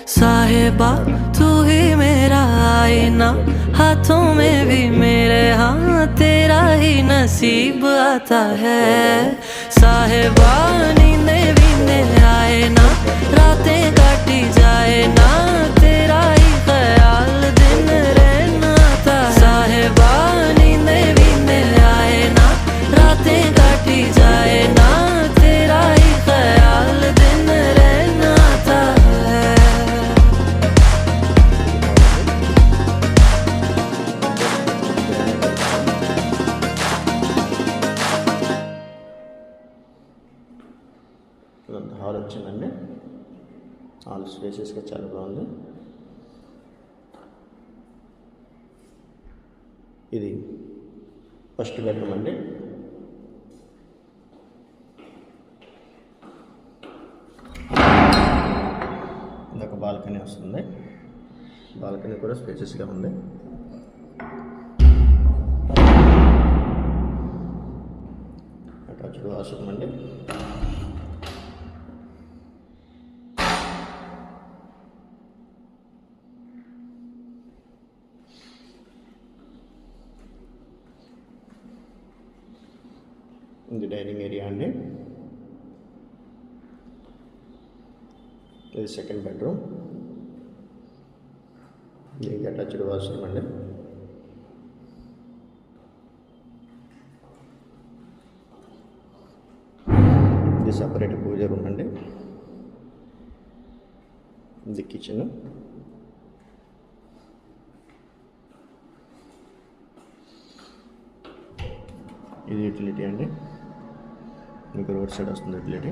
साहिबा तू ही मेरा आईना, हाथों में भी मेरे, हाँ तेरा ही नसीब आता है। साहिबा नींदे बीने आए ना, रातें काटी जाए ना, तेरा ही ख्याल दिन रहना था। साहिबा नींदे बीने आए ना, रातें काटी जाए ना, तेरा ही ख्याल दिन रहना था। హాల్ వచ్చిందండి. హాల్ స్పేసెస్గా చాలా బాగుంది. ఇది ఫస్ట్ బెడ్రూమ్ అండి. ఇదొక బాల్కనీ వస్తుంది. బాల్కనీ కూడా స్పేసెస్గా ఉంది. అటాచ్డ్ వాష్రూమ్ అండి. ఇది డైనింగ్ ఏరియా అండి. ఇది సెకండ్ బెడ్రూమ్. ఇది అటాచ్డ్ వాష్రూమ్ అండి. ఇది సపరేట్ పూజ రూమ్ అండి. ఇది కిచెన్. ఇది యూటిలిటీ అండి. మీకు రోడ్ సైడ్ వస్తుంది utility.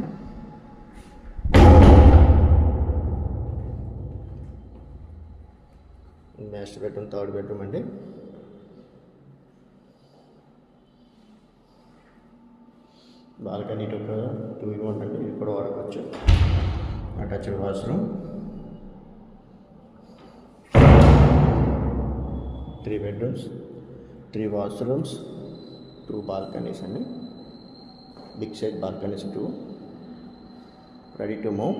Master bedroom, third bedroom అండి. బాల్కనీ 2-in-1 అండి. ఇది కూడా వాడుకోవచ్చు. Attached washroom, 3 bedrooms, 3 washrooms, 2 balconies అండి. Big size balconies 2. Ready to move.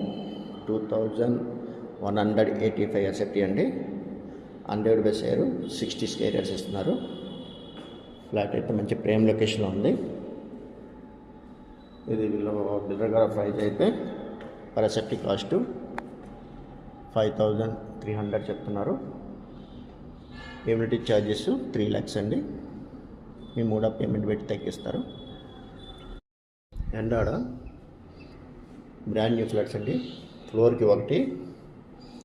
2185 SFT అండి. 100 బై షేరు, 60 స్క్వేర్ యార్డ్స్ ఇస్తున్నారు. ఫ్లాట్ అయితే మంచి ప్రేమ్ లొకేషన్లో ఉంది. ఇది బిల్డర్ గారి ప్రైస్ అయితే పర్ ఎస్ఎఫ్టీ కాస్ట్ 5300 చెప్తున్నారు. యూనిటీ ఛార్జెస్ 3 lakhs అండి. మీ మోడ్ ఆఫ్ పేమెంట్ పెట్టి తగ్గిస్తారు. అండ్ ఆడ బ్రాండ్ న్యూ ఫ్లాట్స్ అండి. ఫ్లోర్కి 1,